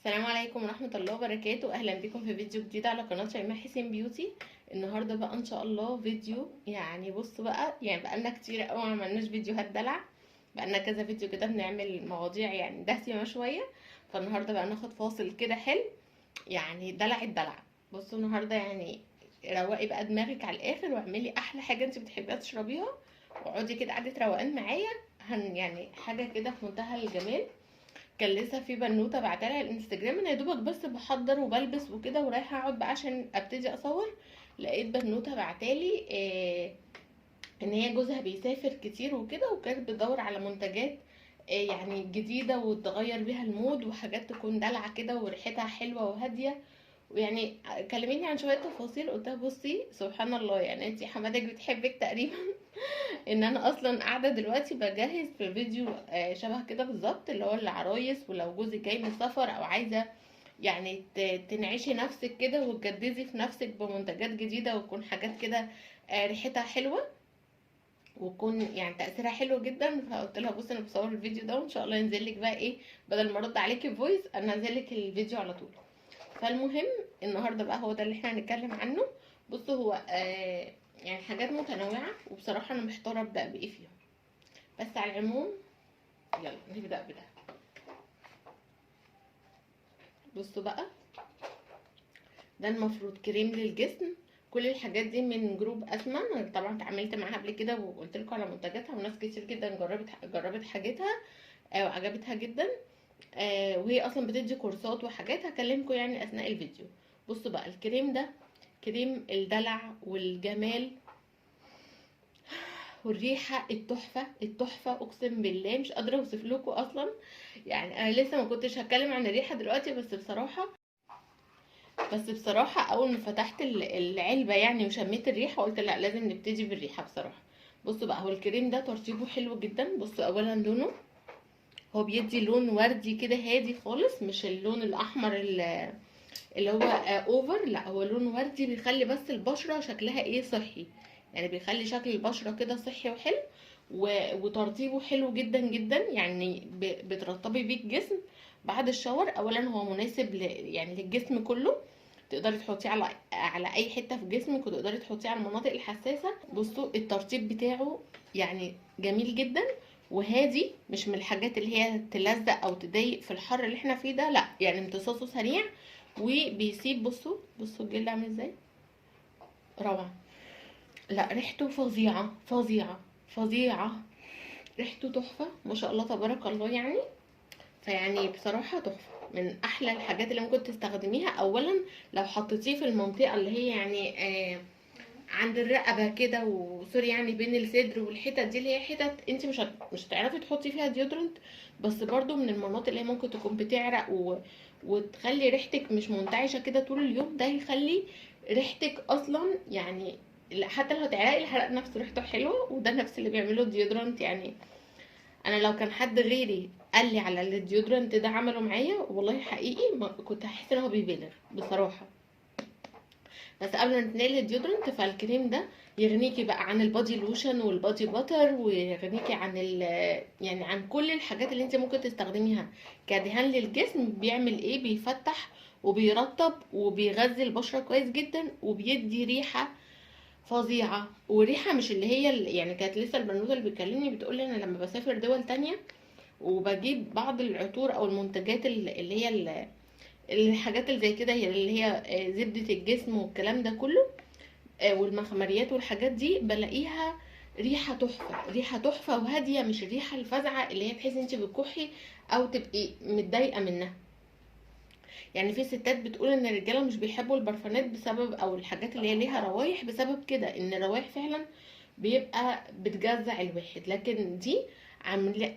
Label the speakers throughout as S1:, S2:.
S1: السلام عليكم ورحمة الله وبركاته. اهلا بكم في فيديو جديد على قناة شيماء حسين بيوتي. النهاردة بقى ان شاء الله فيديو، يعني بص بقى، يعني بقالنا كتير قوي ما عملناش فيديوهات دلع. بقالنا كذا فيديو كده بنعمل مواضيع يعني دسمة شوية. فالنهاردة بقى ناخد فاصل كده حلو، يعني دلع الدلع. بصوا النهاردة يعني روقي بقى دماغك على الاخر واعملي احلى حاجة انت بتحبيها تشربيها، واقعدي كده قعدة روقان معايا. يعني حاجة كده في منتهى الجمال. كان لسه في بنوته بعتلها على الانستجرام، انا يا دوبك بس بحضر وبلبس وكده ورايحه اقعد بقى عشان ابتدي اصور. لقيت بنوته بعتالي ان هي جوزها بيسافر كتير وكده، وكانت بتدور على منتجات يعني جديده وتغير بيها المود، وحاجات تكون دلعه كده وريحتها حلوه وهاديه. ويعني كلميني عن شويه تفاصيل. قلتها بصي سبحان الله، يعني انتي حماتك بتحبك تقريبا. ان انا اصلا قاعده دلوقتي بجهز في فيديو شبه كده بالظبط، اللي هو العرايس، ولو جوزك جاي من السفر او عايزه يعني تنعشي نفسك كده وتجددي في نفسك بمنتجات جديده، وتكون حاجات كده ريحتها حلوه، وتكون يعني تاثيرها حلو جدا. فقلت لها بصي انا بصور الفيديو ده وان شاء الله ينزل لك بقى ايه، بدل ما ارد عليكي فويس انا انزل لك الفيديو على طول. فالمهم النهارده بقى هو ده اللي احنا هنتكلم عنه. بصوا هو يعني حاجات متنوعه، وبصراحه انا محتاره ابدا بايه فيهم. بس على العموم يلا نبدأ بده. بصوا بقى، ده المفروض كريم للجسم. كل الحاجات دي من جروب اسمن. أنا طبعا اتعاملت معاها قبل كده وقلت لكم على منتجاتها، وناس كتير جدا جربت حاجتها وعجبتها جدا. وهي اصلا بتدي كورسات وحاجات، هكلمكم يعني اثناء الفيديو. بصوا بقى الكريم ده كريم الدلع والجمال والريحه التحفه التحفه، اقسم بالله مش قادره اوصف لكم اصلا. يعني انا لسه ما كنتش هتكلم عن الريحه دلوقتي، بس بصراحة أول ما فتحت العلبة يعني وشميت الريحة قلت لا لازم نبتدي بالريحة بصراحة. بصوا بقى، هو الكريم ده ترطيبه حلو جدا. بصوا أولا لونه، هو بيدي لون وردي كده هادي خالص، مش اللون الأحمر اللي هو أوفر، لا هو لون وردي بيخلي بس البشرة شكلها ايه، صحي. يعني بيخلي شكل البشرة كده صحي وحلو. وترطيبه حلو جدا جدا، يعني بترطبي بيه الجسم بعد الشاور. اولا هو مناسب يعني للجسم كله، تقدري تحطيه على اي حته في جسمك، وتقدري تحطيه على المناطق الحساسه. بصوا الترطيب بتاعه يعني جميل جدا وهادي، مش من الحاجات اللي هي تلزق او تضايق في الحر اللي احنا فيه ده، لا يعني امتصاصه سريع وبيسيب. بصوا الجلد عامل ازاي، روعه. لا ريحته فظيعه فظيعه فظيعه، ريحته تحفه ما شاء الله تبارك الله يعني. فيعني بصراحة تحفة، من أحلى الحاجات اللي ممكن تستخدميها. أولا لو حطيتيه في المنطقة اللي هي يعني عند الرقبة كده وسوري، يعني بين الصدر والحتت دي اللي هي حتت انت مش هتعرفي تحطي فيها ديودرنت، بس برضو من المناطق اللي هي ممكن تكون بتعرق وتخلي ريحتك مش منتعشة كده طول اليوم. ده يخلي ريحتك أصلا يعني حتى لو هتعرقي الحرق نفسه ريحته حلوة، وده نفس اللي بيعمله الديودرنت يعني. انا لو كان حد غيري قال لي على الديودرنت ده عمله معايا والله حقيقي ما كنت هحس ان هو بيبالغ بصراحه. بس قبل ما نتنقل للديودرنت، فالكريم ده يغنيكي بقى عن البادي لوشن والبادي باتر، ويغنيكي عن يعني عن كل الحاجات اللي انت ممكن تستخدميها كدهان للجسم. بيعمل ايه، بيفتح وبيرطب وبيغذي البشره كويس جدا، وبيدي ريحه فظيعه. وريحه مش اللي هي يعني كانت لسه البنوته اللي بتكلمني بتقول لي انا لما بسافر دول تانية وبجيب بعض العطور او المنتجات اللي هي الحاجات اللي زي كده، هي اللي هي زبدة الجسم والكلام ده كله، والمخمريات والحاجات دي، بلاقيها ريحة تحفة، ريحة تحفة وهادية، مش الريحة الفظعة اللي هي تحسي انت بتكحي او تبقي متضايقة منها. يعني في ستات بتقول ان الرجالة مش بيحبوا البرفانات بسبب، او الحاجات اللي هي ليها روايح بسبب كده، ان الروايح فعلا بيبقى بتجزع الواحد. لكن دي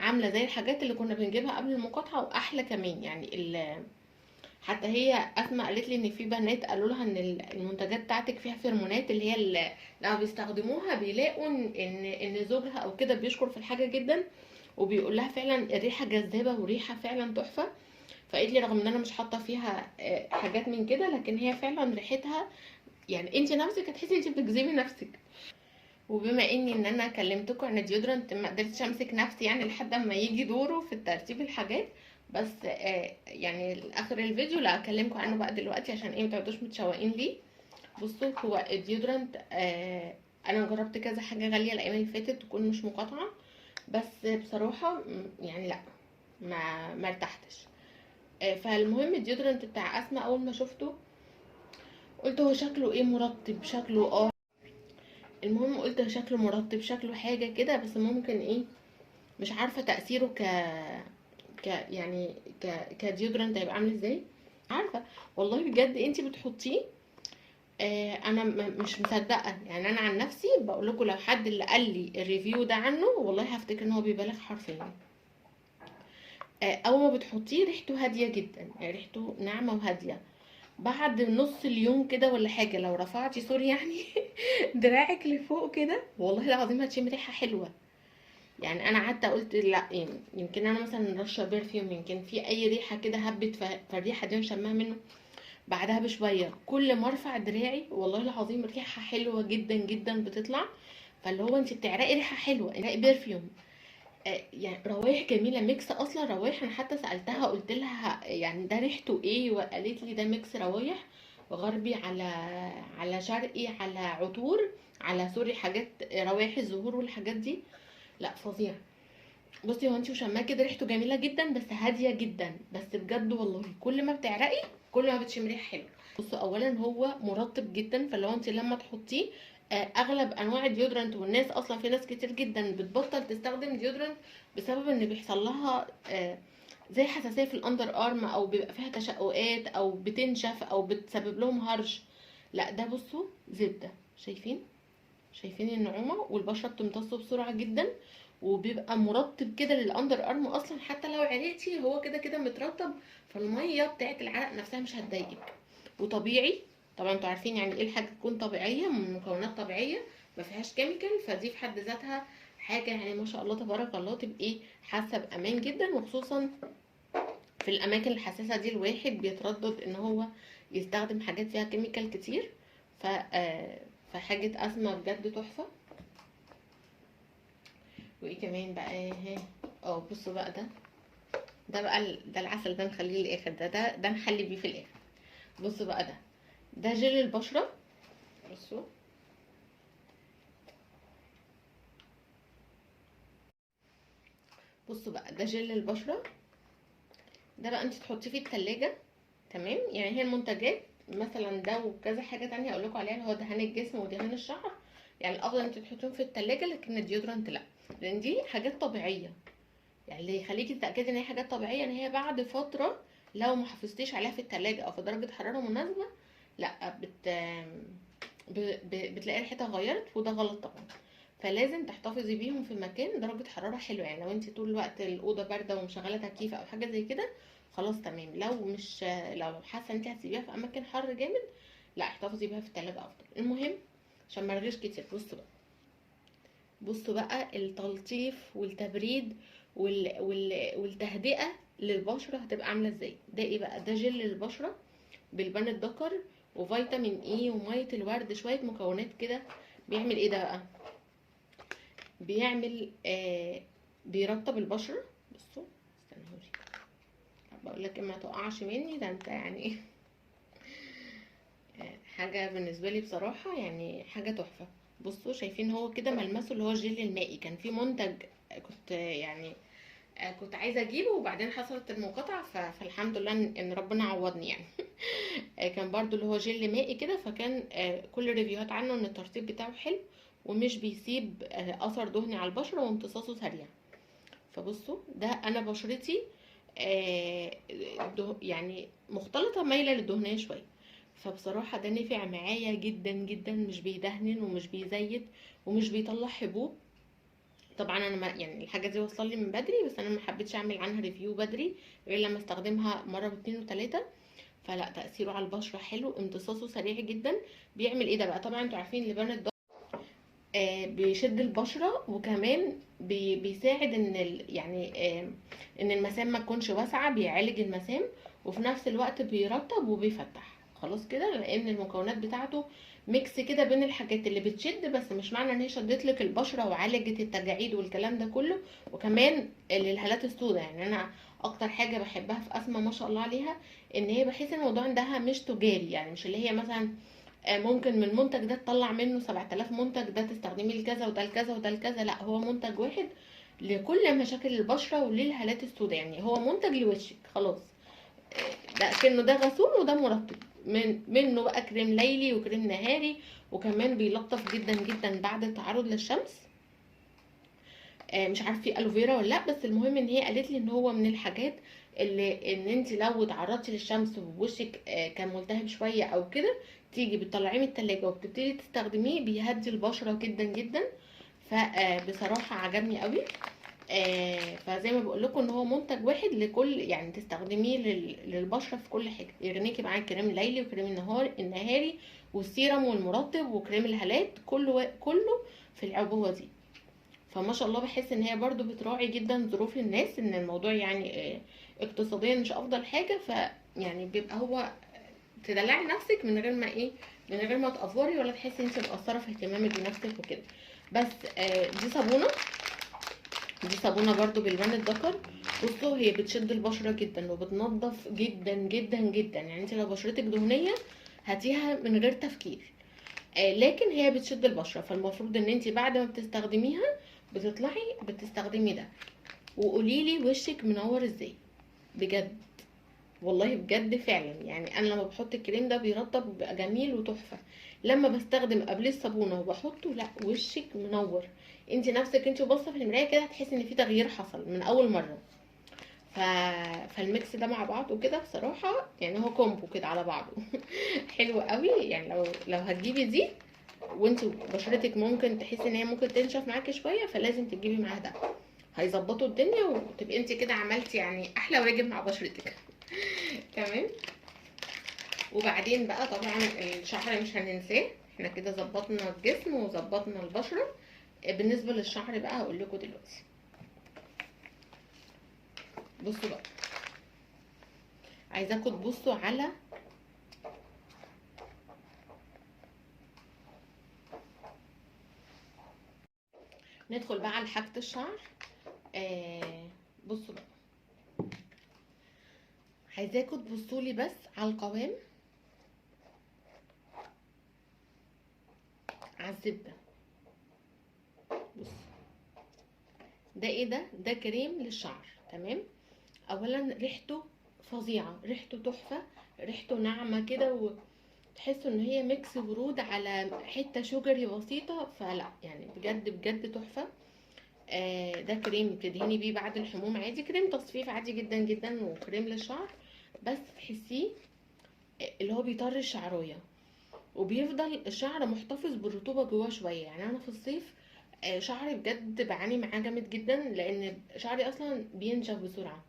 S1: عامله زي الحاجات اللي كنا بنجيبها قبل المقاطعه واحلى كمان يعني. حتى هي اسماء قالت لي ان في بنات قالوا لها ان المنتجات بتاعتك فيها فيرمونات، اللي هي لما بيستخدموها بيلاقوا ان زوجها او كده بيشكر في الحاجه جدا، وبيقول لها فعلا الريحه جذابه وريحه فعلا تحفه. فقالت لي رغم ان انا مش حاطه فيها حاجات من كده، لكن هي فعلا ريحتها يعني انت نفسك هتحسي انت بتجذبي نفسك. وبما اني انا كلمتكم عن الديودرنت ما قدرتش امسك نفسي يعني لحد ما يجي دوره في ترتيب الحاجات. بس يعني اخر الفيديو لا اكلمكم عنه بقى دلوقتي عشان ايه متقعدوش متشوقين ليه. بصوا هو الديودرنت انا جربت كذا حاجه غاليه الايام اللي فاتت تكون مش مقاطعه، بس بصراحه يعني لا ما ارتحتش. فالمهم الديودرنت بتاع اسماء اول ما شفته قلت هو شكله ايه مرطب شكله المهم قلت هو شكله مرطب شكله حاجه كده، بس ممكن ايه مش عارفه تاثيره يعني كديودرنت هيبقى عامل ازاي عارفه. والله بجد انتي بتحطيه انا مش مصدقه يعني. انا عن نفسي بقول لكم لو حد اللي قال لي الريفيو ده عنه والله هفتكر ان هو بيبالغ حرفيا. اول ما بتحطيه ريحته هاديه جدا، يعني ريحته ناعمه وهاديه. بعد نص اليوم كده ولا حاجه لو رفعتي سوري يعني دراعك لفوق كده والله العظيم هتشم ريحه حلوه. يعني انا قعدت قلت لا يمكن انا مثلا رشه برفيوم، يمكن في اي ريحه كده هبت فالريحه دي شمها منه. بعدها بشويه كل ما ارفع دراعي والله العظيم ريحه حلوه جدا جدا بتطلع. فاللي هو انت بتعرقي ريحه حلوه بتعرقي برفيوم يعني روايح جميله ميكس اصلا روايح. انا حتى سالتها قلت لها يعني ده ريحته ايه، وقالت لي ده ميكس روايح غربي على شرقي على عطور على سوري حاجات روايح الزهور والحاجات دي. لا فظيع. بصي هو انت وشماه كده ريحته جميله جدا بس هاديه جدا، بس بجد والله كل ما بتعرقي كل ما بتشم ريحه حلوه. بصوا اولا هو مرطب جدا، فلو انت لما تحطيه اغلب انواع الديودرنت والناس اصلا في ناس كتير جدا بتبطل تستخدم ديودرنت بسبب ان بيحصل لها زي حساسيه في الاندر ارم او بيبقى فيها تشققات او بتنشف او بتسبب لهم هرش. لا ده بصوا زبده، شايفين النعومه والبشره بتمتصه بسرعه جدا، وبيبقى مرطب كده للاندر ارم اصلا. حتى لو عرقتي هو كده كده مترطب، فالميه بتاعت العرق نفسها مش هتضايقك. وطبيعي طبعا انتوا عارفين يعني ايه الحاجه تكون طبيعيه من مكونات طبيعيه ما فيهاش كيميكال، فدي في حد ذاتها حاجه يعني ما شاء الله تبارك الله تبقي حاسه بامان جدا. وخصوصا في الاماكن الحساسه دي الواحد بيتردد ان هو يستخدم حاجات فيها كيميكال كتير. ف فحاجه اسمى بجد تحفه. وايه كمان بقى بصوا بقى ده بقى ده العسل ده نخليه للاخر، ده نحلي بيه في الاخر. بصوا بقى ده جل البشره. بصوا بقى ده جل البشره. ده بقى انت تحطيه في التلاجة تمام. يعني هي المنتجات مثلا ده وكذا حاجه تانية اقول لكم عليها اللي هو دهان الجسم ودهان الشعر، يعني الافضل انت تحطيهم في التلاجة، لكن الديودرنت لا، لان دي حاجات طبيعيه. يعني اللي يخليكي تتاكدي ان هي حاجات طبيعيه ان هي بعد فتره لو ما حفظتيش عليها في التلاجة او في درجه حراره مناسبه لا بتلاقي ريحتها غيرت، وده غلط طبعا. فلازم تحتفظي بيهم في مكان درجه حراره حلوه. يعني لو انت طول الوقت الاوضه بارده ومشغله تكييف او حاجه زي كده خلاص تمام. لو مش لو حاسه انت هتسيبيها في اماكن حر جامد لا احتفظي بيها في التلاجة افضل. المهم عشان ما ارغيش كتير بصوا بقى التلطيف والتبريد والتهدئه للبشره هتبقى عامله ازاي. ده ايه بقى؟ ده جل للبشره بالبان الدكر وفيتامين اي وميه الورد شويه مكونات كده. بيعمل ايه ده بقى؟ بيعمل بيرطب البشره. بصوا استنوا بقول لك ما تقعش مني ده انت يعني حاجه بالنسبه لي بصراحه يعني حاجه تحفه. بصوا شايفين هو كده ملمسه اللي هو الجل المائي. كان في منتج كنت يعني كنت عايزه اجيبه وبعدين حصلت المقاطعه فالحمد لله ان ربنا عوضني يعني كان برضو اللي هو جل مائي كده، فكان كل الريفيوهات عنه ان الترطيب بتاعه حلو ومش بيسيب اثر دهني على البشره وامتصاصه سريع. فبصوا ده انا بشرتي يعني مختلطه مايله للدهنيه شويه، فبصراحه ده نفع معايا جدا جدا. مش بيدهن ومش بيزيد ومش بيطلع حبوب. طبعا انا ما يعني الحاجه دي وصل لي من بدري، بس انا ما حبيتش اعمل عنها ريفيو بدري غير لما استخدمها مره واتنين وتلاته. فلا تاثيره على البشره حلو، امتصاصه سريع جدا. بيعمل ايه ده بقى؟ طبعا انتوا عارفين لبان الضغط بيشد البشره، وكمان بيساعد ان يعني ان المسام ما تكونش واسعه، بيعالج المسام وفي نفس الوقت بيرطب وبيفتح. خلاص كده، لان المكونات بتاعته ميكس كده بين الحاجات اللي بتشد، بس مش معنى ان هي شدت لك البشره وعالجت التجاعيد والكلام ده كله، وكمان للهالات السوداء. يعني انا اكتر حاجه بحبها في اسماء ما شاء الله عليها ان هي بحس ان الموضوع عندها مش تجاري، يعني مش اللي هي مثلا ممكن من المنتج ده تطلع منه 7000 منتج، ده تستخدميه لكذا وده لكذا وده لكذا. لا، هو منتج واحد لكل مشاكل البشره وللهالات السوداء، يعني هو منتج لوشك خلاص. ده كأنه ده غسول وده مرطب، منه بقى كريم ليلي وكريم نهاري، وكمان بيلطف جدا جدا بعد التعرض للشمس. مش عارف في الوفيرا ولا لا، بس المهم ان هي قالت لي ان هو من الحاجات اللي ان انت لو اتعرضتي للشمس ووشك كان ملتهب شويه او كده، تيجي بتطلعيه من التلاجة وبتبتدي تستخدميه، بيهدي البشره جدا جدا. فبصراحه عجبني قوي. فزي ما بقول لكم ان هو منتج واحد لكل، يعني تستخدميه للبشره في كل حاجه، يغنيكي معاه كريم الليلي وكريم النهاري والسيرم والمرطب وكريم الهالات، كله في العبوه دي. فما شاء الله بحس ان هي برضو بتراعي جدا ظروف الناس، ان الموضوع يعني اقتصاديا مش افضل حاجه، يعني بيبقى هو تدلعي نفسك من غير ما من غير ما تقفري ولا تحسي انت مقصره في اهتمامك بنفسك وكده. بس دي صابونه برضو بالبان الذكر. بصوا هي بتشد البشره جدا وبتنظف جدا جدا جدا، يعني انت لو بشرتك دهنيه هاتيها من غير تفكير. لكن هي بتشد البشره، فالمفروض ان انت بعد ما بتستخدميها بتطلعي بتستخدمي ده، وقوليلي وشك منور ازاي بجد. والله بجد فعلا، يعني انا لما بحط الكريم ده بيرطب بيبقى جميل وتحفه. لما بستخدم قبل الصابونه وبحطه، لا وشك منور، انت نفسك انت باصه في المرايه كده هتحسي ان في تغيير حصل من اول مره. ف... فالميكس ده مع بعضه كده بصراحه، يعني هو كومبو كده على بعضه حلو قوي. يعني لو هتجيبي دي وانت بشرتك ممكن تحسي ان هي ممكن تنشف معاكي شويه، فلازم تجيبي معاها ده، هيظبطوا الدنيا وتبقي انت كده عملتي يعني احلى واجب مع بشرتك تمام. وبعدين بقى طبعا الشعر مش هننساه، احنا كده ظبطنا الجسم وظبطنا البشره. بالنسبه للشعر بقى هقول لكم دلوقتي. بصوا بقى، عايزاكم تبصوا على ندخل بقى على حاجه الشعر. بصوا بقى، عايزاكم تبصوا لي بس على القوام، على الزبده. بص، ده ايه ده كريم للشعر تمام. اولا ريحته فظيعه، ريحته تحفه، ريحته ناعمه كده، وتحسوا ان هي ميكس ورود على حته شجري بسيطه، فلا يعني بجد بجد تحفه. ده كريم بتدهني بيه بعد الحموم عادي، كريم تصفيف عادي جدا جدا وكريم للشعر، بس تحسيه اللي هو بيطر الشعرايه، وبيفضل الشعر محتفظ بالرطوبه جواه شويه. يعني انا في الصيف شعري بجد بعاني معاه جامد جدا، لان شعري اصلا بينشف بسرعه،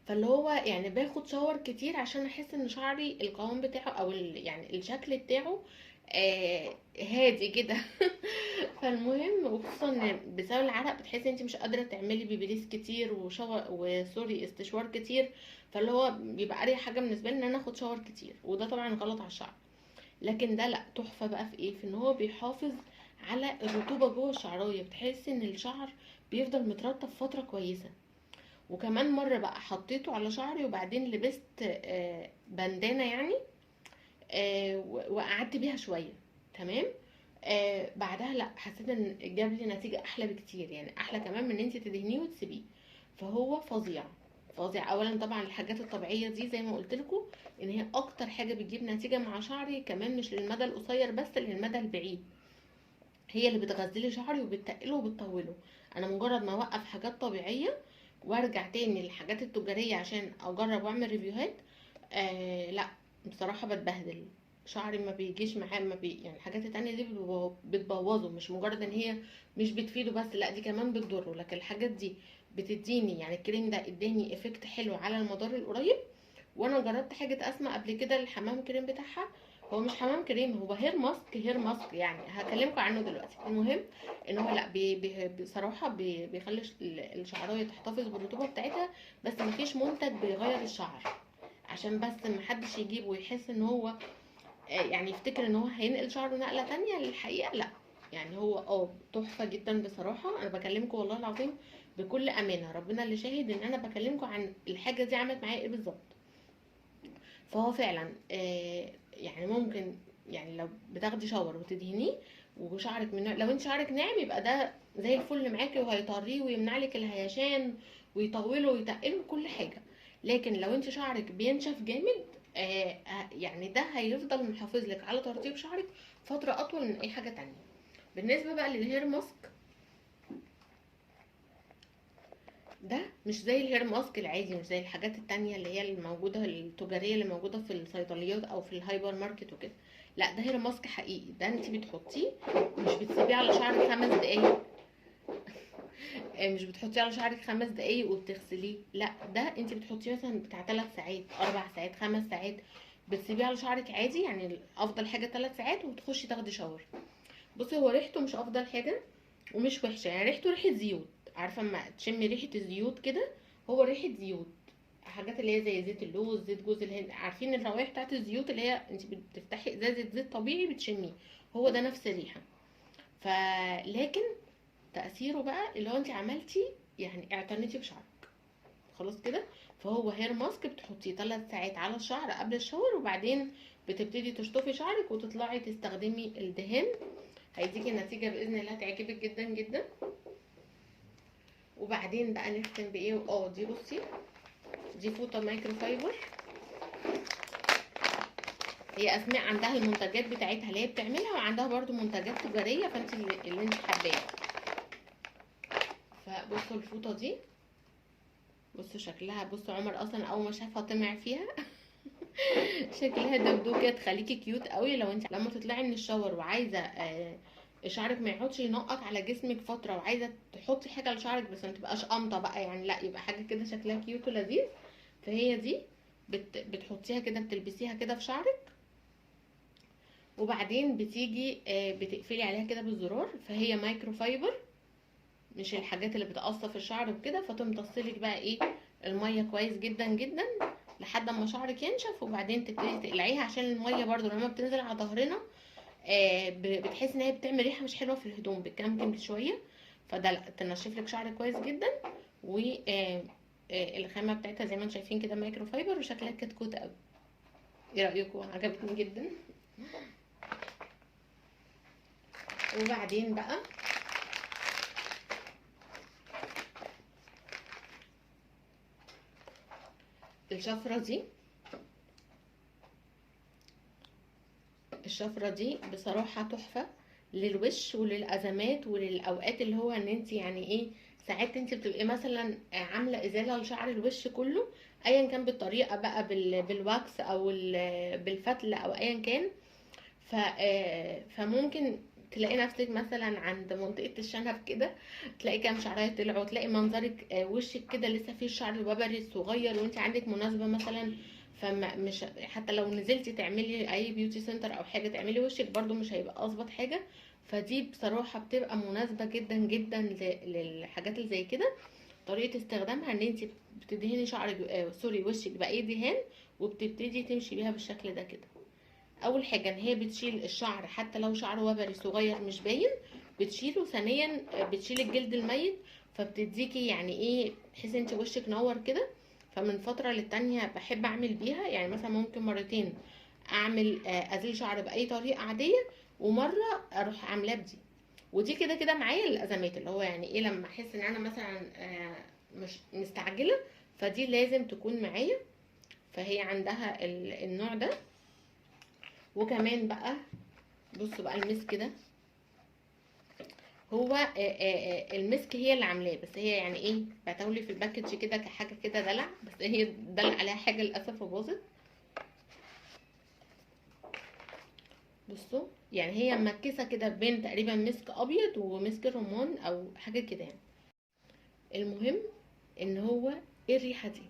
S1: فاللي هو يعني باخد شاور كتير عشان احس ان شعري القوام بتاعه او يعني الشكل بتاعه هادي كده فالمهم، وخصوصا ان بسبب العرق بتحسي انت مش قادره تعملي بيبيليس كتير وشاور وسوري استشوار كتير، فاللي هو بيبقى اريح حاجه بالنسبه لي ان انا اخد شاور كتير، وده طبعا غلط على الشعر. لكن ده لا، تحفه بقى في ايه، في ان هو بيحافظ على الرطوبه جوه الشعرايه، بتحسي ان الشعر بيفضل مترطب فتره كويسه. وكمان مره بقى حطيته على شعري وبعدين لبست بندانه يعني، وقعدت بيها شويه تمام. بعدها لا، حسيت ان جاب لي نتيجه احلى بكتير، يعني احلى كمان من ان انت تدهنيه وتسيبيه. فهو فظيع فظيع. اولا طبعا الحاجات الطبيعيه دي زي ما قلت لكم ان هي اكتر حاجه بتجيب نتيجه مع شعري، كمان مش للمدى القصير بس، للمدى البعيد. هي اللي بتغذلي شعري وبتقله وبتطوله. انا مجرد ما اوقف حاجات طبيعيه وارجع تاني للحاجات التجاريه عشان اجرب واعمل ريفيوهات، لا بصراحه بتبهدل شعري، ما بيجيش معاه، ما بي يعني الحاجات التانية دي بتبوظه، مش مجرد ان هي مش بتفيده بس، لا دي كمان بتضره. لكن الحاجات دي بتديني، يعني الكريم ده اداني افكت حلو على المدار القريب. وانا جربت حاجه اسماء قبل كده، الحمام كريم بتاعها، هو مش حمام كريم، هو هير ماسك، هير ماسك يعني هكلمكم عنه دلوقتي. المهم ان هو لا بصراحه بيخلي الشعرايه تحتفظ بالرطوبه بتاعتها، بس مفيش منتج بيغير الشعر. عشان بس محدش يجيبه ويحس ان هو يعني يفتكر ان هو هينقل شعره نقلة تانية. الحقيقة لا، يعني هو تحفة جدا بصراحة. انا بكلمكم والله العظيم بكل امانة، ربنا اللي شاهد ان انا بكلمكم عن الحاجة دي عملت معايا ايه بالظبط. فهو فعلا يعني ممكن، يعني لو بتاخدي شاور وتدهنيه وشعرك لو انت شعرك ناعم يبقى ده زي الفل معاكي، وهيطريه ويمنع لك الهيشان ويطوله ويتقله كل حاجه. لكن لو انت شعرك بينشف جامد يعني ده هيفضل محافظ لك على ترطيب شعرك فتره اطول من اي حاجه تانية. بالنسبه بقى للهير ماسك، ده مش زي الهير ماسك العادي، مش زي الحاجات التانية اللي هي الموجودة التجارية اللي موجودة في الصيدليات او في الهايبر ماركت وكده. لا، ده هير ماسك حقيقي. ده انت بتحطيه مش بتسيبيه على شعرك 5 دقايق، مش بتحطيه على شعرك 5 دقايق وبتغسليه، لا ده انت بتحطيه مثلا بتاع 3 ساعات 4 ساعات 5 ساعات، بتسيبيه على شعرك عادي. يعني افضل حاجة 3 ساعات وتخشي تاخدي شاور. بصي هو ريحته مش افضل حاجة ومش وحشة، يعني ريحته ريحة زيوت. عارفة اما تشمي ريحة الزيوت كده، هو ريحة زيوت. حاجات اللي هي زي زيت اللوز، زيت جوز الهند، عارفين الروائح بتاعت الزيوت اللي هي انت بتفتحي ازازة زيت طبيعي بتشميه، هو ده نفس الريحة. لكن تأثيره بقى اللي هو انت عملتي يعني اعتنيتي بشعرك خلاص كده. فهو هير ماسك بتحطيه 3 ساعات على الشعر قبل الشاور، وبعدين بتبتدي تشطفي شعرك وتطلعي تستخدمي الدهان. هيديكي نتيجة بإذن الله تعجبك جدا جدا. وبعدين بقى نختم بايه؟ دي بصي، دي فوطه مايكرو فايبر. هي اسماء عندها المنتجات بتاعتها اللي هي بتعملها، وعندها برضو منتجات تجاريه، فانت اللي انت حباها. فبصوا الفوطه دي، بصوا شكلها، بصوا عمر اصلا اول ما شافها طمع فيها. شكلها دبدوب كده، تخليكي كيوت قوي لو انت لما تطلعي من الشاور وعايزه شعرك ما يقعدش ينقط على جسمك فتره، وعايزه تحطي حاجه لشعرك بس ما تبقاش قمطه بقى، يعني لا يبقى حاجه كده شكلها كيوت ولذيذ. فهي دي بتحطيها كده، بتلبسيها كده في شعرك، وبعدين بتيجي بتقفلي عليها كده بالزرار. فهي مايكرو فايبر، مش الحاجات اللي بتقصف الشعر وكده، فتمتصلك بقى ايه الميه كويس جدا جدا لحد اما شعرك ينشف. وبعدين تبتدي تقلعيها، عشان الميه برضو لما بتنزل على ظهرنا بتحس ان هي بتعمل ريحه مش حلوه في الهدوم، بتكمكم شويه. فده لا، تنشف لك شعرك كويس جدا. و الخامه بتاعتها زي ما انتم شايفين كده مايكرو فايبر، وشكلها كتكوت قوي. ايه رايكم؟ عجبتني جدا. وبعدين بقى الشفرة دي، الشفرة دي بصراحة تحفة للوش وللأزمات وللأوقات اللي هو ان انت يعني ايه، ساعات انت بتبقي مثلا عاملة ازالة لشعر الوش كله، ايا كان بالطريقة بقى بالواكس او بالفتلة او ايا كان. فممكن تلاقي نفسك مثلا عند منطقة الشنب كده، تلاقي كام شعرية طلعوا، تلاقي منظرك وشك كده لسه فيه الشعر الوبري الصغير، وانت عندك مناسبة مثلا. فمش حتى لو نزلتي تعملي اي بيوتي سنتر او حاجة تعملي وشك برضو مش هيبقى اظبط حاجة. فدي بصراحة بتبقى مناسبة جدا جدا للحاجات اللي زي كده. طريقة استخدامها ان انت بتدهني شعرك سوري وشك بأي دهان، وبتبتدي تمشي بيها بالشكل ده كده. اول حاجه ان هي بتشيل الشعر حتى لو شعر وبري صغير مش باين، بتشيله. ثانيا بتشيل الجلد الميت، فبتديكي يعني ايه، تحسي انت وشك نور كده. فمن فتره للتانيه بحب اعمل بيها، يعني مثلا ممكن مرتين اعمل ازيل شعر باي طريقه عاديه، ومره اروح عاملاه بدي. ودي كده كده معايا الازمات، اللي هو يعني ايه لما احس ان انا مثلا مش مستعجله، فدي لازم تكون معايا. فهي عندها النوع ده. وكمان بقى بصوا بقى المسك ده، هو المسك هي اللي عاملاه، بس هي يعني ايه بعتولي في الباكج كده كحاجه كده دلع، بس هي دلع عليها حاجه للاسف وباظت. بصوا يعني هي مكسه كده بين تقريبا مسك ابيض ومسك رمان او حاجه كده يعني. المهم ان هو ايه الريحه دي،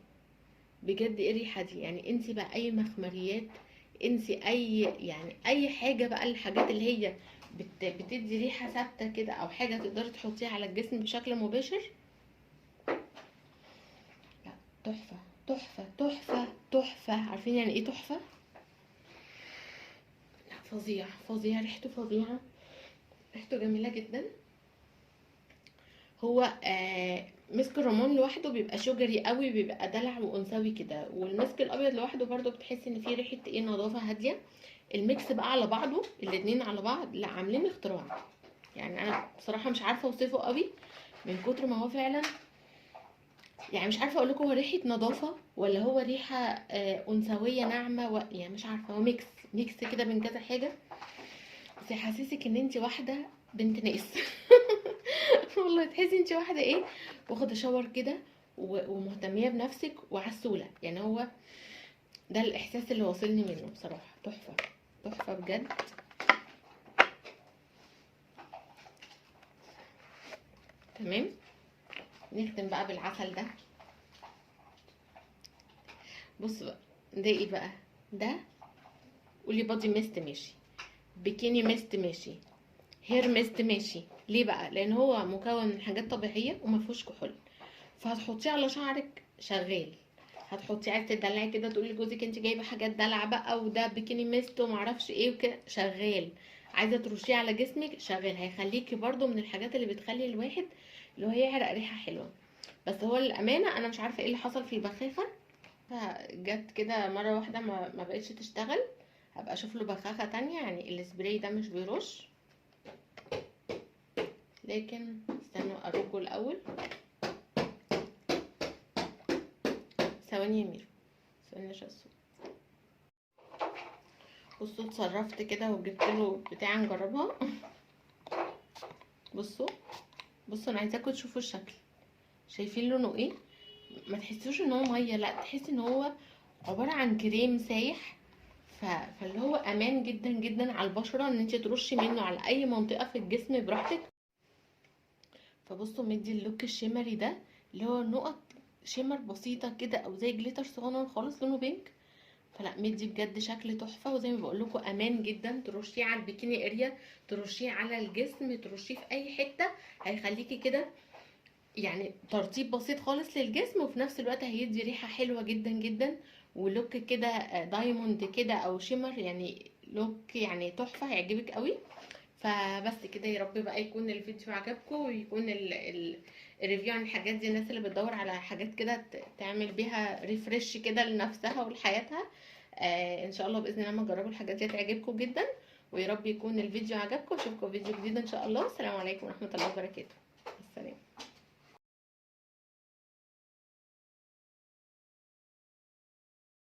S1: بجد ايه الريحه دي. يعني انسي بقى اي مخمريات، انسي اي يعني اي حاجه بقى، الحاجات اللي هي بتدي ريحه ثابته كده، او حاجه تقدري تحطيها على الجسم بشكل مباشر. لا تحفه تحفه تحفه تحفه. عارفين يعني ايه تحفه؟ لا فظيع فظيع، ريحته فظيعه، ريحته جميله جدا. هو مسك الرمان لوحده بيبقى شجري قوي، بيبقى دلع وانثوي كده، والمسك الابيض لوحده برضو بتحس ان فيه ريحه ايه، نظافه هاديه. الميكس بقى على بعضه، الاتنين على بعض، لا عاملين اختراع. يعني انا بصراحه مش عارفه اوصفه قوي من كتر ما هو فعلا، يعني مش عارفه اقول لكم هو ريحه نظافه ولا هو ريحه انثويه ناعمه يعني مش عارفه، هو ميكس، ميكس كده من كذا حاجه، بس يحسسك ان انت واحده بنت ناس. والله تحسي انت واحده ايه، واخده شاور كده ومهتميه بنفسك وعسوله. يعني هو ده الاحساس اللي واصلني منه بصراحه. تحفه تحفه بجد. تمام، نختم بقى بالعسل ده. بص بقى، ده ايه بقى ده؟ قولي بادي ميست ماشي، بيكيني ميست ماشي، هير ميست ماشي. ليه بقى؟ لان هو مكون من حاجات طبيعيه وما فيهوش كحول، فهتحطيه على شعرك شغال. هتحطيه عايزه تدلعي كده، تقولي لجوزك انت جايبه حاجات دلع بقى وده بيكيني ميست ومعرفش ايه وكده، شغال. عايزه ترشيه على جسمك، شغال، هيخليكي برضو من الحاجات اللي بتخلي الواحد اللي هو يعرق ريحه حلوه. بس هو للامانه انا مش عارفه ايه اللي حصل في البخاخه، فجت كده مره واحده ما بقتش تشتغل. هبقى اشوف له بخاخه تانية، يعني السبراي ده مش بيرش. لكن استنوا اروجه الاول. ثواني يا ميرو، ثواني شاسو. بصوا اتصرفت كده وجبت له بتاع نجربها. بصوا بصوا، انا عايزاكم تشوفوا الشكل. شايفين لونه ايه؟ ما تحسوش ان هو ميه، لا تحس ان هو عباره عن كريم سايح. فاللي هو امان جدا جدا على البشره، ان انت ترشي منه على اي منطقه في الجسم براحتك. فبصوا مدي اللوك الشمري ده، اللي هو نقط شمر بسيطه كده او زي جليتر صغنن خالص لونه بينك. فلا مدي بجد شكل تحفه، وزي ما بقول لكم امان جدا. ترشيه على البيكيني اريا، ترشيه على الجسم، ترشيه في اي حته، هيخليكي كده يعني ترطيب بسيط خالص للجسم، وفي نفس الوقت هيدي ريحه حلوه جدا جدا، ولوك كده دايموند كده او شيمر، يعني لوك يعني تحفه، هيعجبك قوي. فبس كده، يا رب بقى يكون الفيديو عجبكم، ويكون الريفيو عن الحاجات دي، الناس اللي بتدور على حاجات كده تعمل بيها ريفرش كده لنفسها ولحياتها. ان شاء الله باذن الله لما تجربوا الحاجات دي تعجبكم جدا. ويا رب يكون الفيديو عجبكم، اشوفكم فيديو جديد ان شاء الله. السلام عليكم ورحمه الله وبركاته. السلام.